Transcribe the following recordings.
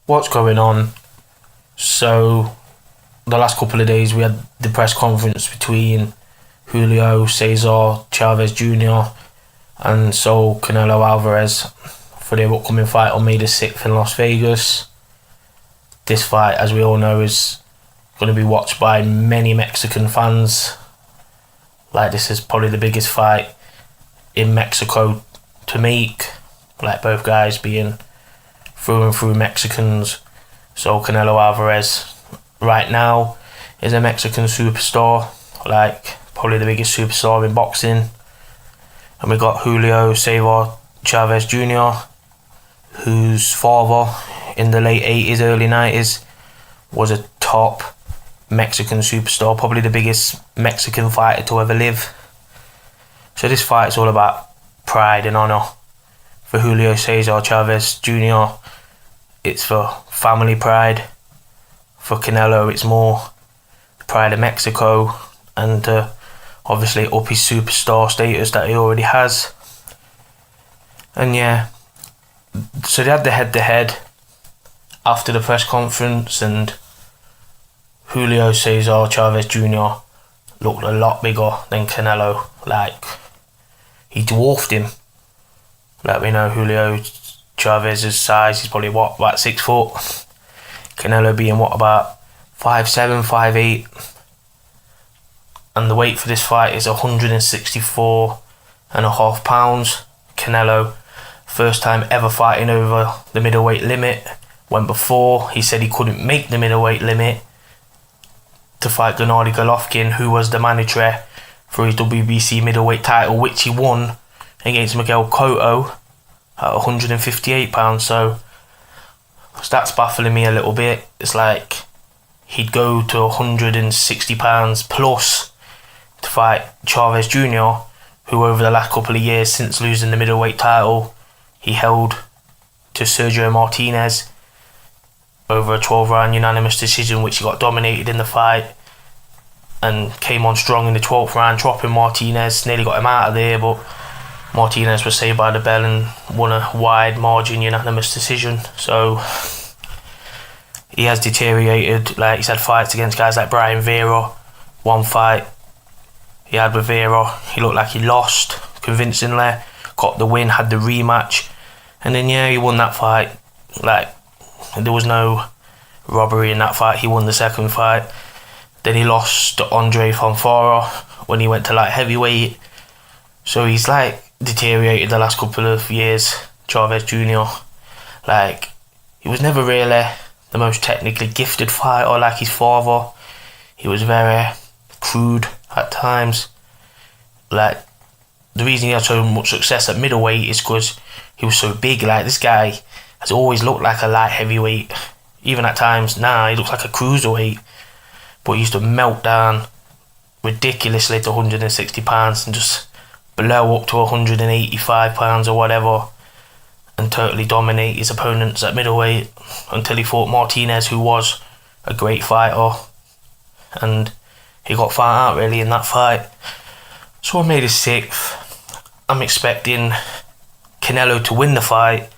What's going on? So, the last couple of days we had the press conference between Julio, Cesar, Chavez Jr. and Saul, Canelo, Alvarez for their upcoming fight on May the 6th in Las Vegas. This fight, as we all know, is going to be watched by many Mexican fans. Like, this is probably the biggest fight in Mexico to make. Like, both guys being through and through Mexicans. So Canelo Alvarez right now is a Mexican superstar, like probably the biggest superstar in boxing. And we got Julio Cesar Chavez Jr., whose father in the late 80s, early 90s was a top Mexican superstar, probably the biggest Mexican fighter to ever live. So this fight is all about pride and honour. For Julio Cesar Chavez Jr., it's for family pride. For Canelo, it's more pride of Mexico and obviously up his superstar status that he already has. And yeah, so they had the head-to-head after the press conference, and Julio Cesar Chavez Jr. looked a lot bigger than Canelo. Like, he dwarfed him. Like, we know Julio Chavez's size, he's probably about 6 foot. Canelo being about 5'7", 5'8". And the weight for this fight is 164.5 pounds. Canelo, first time ever fighting over the middleweight limit. When before he said he couldn't make the middleweight limit to fight Gennady Golovkin, who was the manager for his WBC middleweight title, which he won against Miguel Cotto at 158 pounds. So that's baffling me a little bit. It's like he'd go to 160 pounds plus to fight Chavez Jr., who over the last couple of years since losing the middleweight title he held to Sergio Martinez over a 12-round unanimous decision, which he got dominated in the fight and came on strong in the 12th round, dropping Martinez, nearly got him out of there, but Martinez was saved by the bell and won a wide margin unanimous decision. So he has deteriorated. Like, he's had fights against guys like Brian Vera. One fight he had with Vera, he looked like he lost convincingly, got the win, had the rematch, and then he won that fight. Like, there was no robbery in that fight. He won the second fight. Then he lost to Andre Fonfara when he went to light heavyweight. So he's like deteriorated the last couple of years, Chavez Jr. Like, he was never really the most technically gifted fighter like his father. He was very crude at times. Like, the reason he had so much success at middleweight is because he was so big. Like, this guy has always looked like a light heavyweight. Even at times now, he looks like a cruiserweight. But he used to melt down ridiculously to 160 pounds and just blow up to 185 pounds or whatever and totally dominate his opponents at middleweight until he fought Martinez, who was a great fighter, and he got found out really in that fight. So on May the 6th, I'm expecting Canelo to win the fight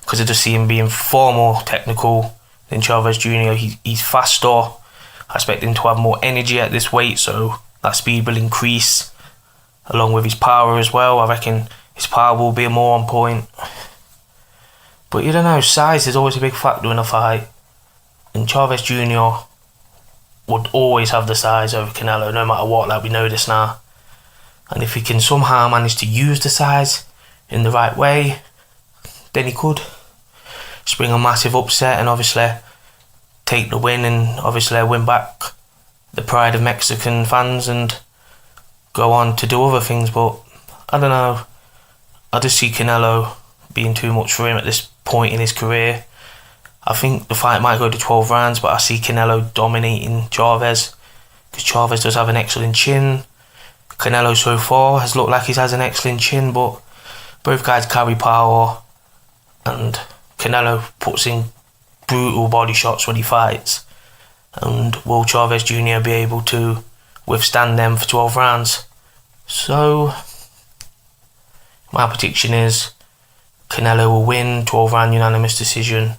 because I just see him being far more technical than Chavez Jr. He's faster. I expect him to have more energy at this weight, so that speed will increase along with his power as well. I reckon his power will be more on point. But you don't know, size is always a big factor in a fight, and Chavez Jr. would always have the size over Canelo no matter what. Like, we know this now. And if he can somehow manage to use the size in the right way, then he could spring a massive upset and obviously take the win and obviously win back the pride of Mexican fans and go on to do other things. But I don't know, I just see Canelo being too much for him at this point in his career. I think the fight might go to 12 rounds, but I see Canelo dominating Chavez because Chavez does have an excellent chin. Canelo so far has looked like he has an excellent chin, but both guys carry power, and Canelo puts in brutal body shots when he fights. And will Chavez Jr. be able to withstand them for 12 rounds? So my prediction is Canelo will win 12 round unanimous decision,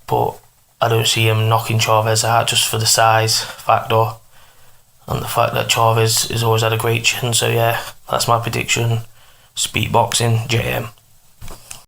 but I don't see him knocking Chavez out just for the size factor and the fact that Chavez has always had a great chin. So yeah, that's my prediction. Speed boxing, JM.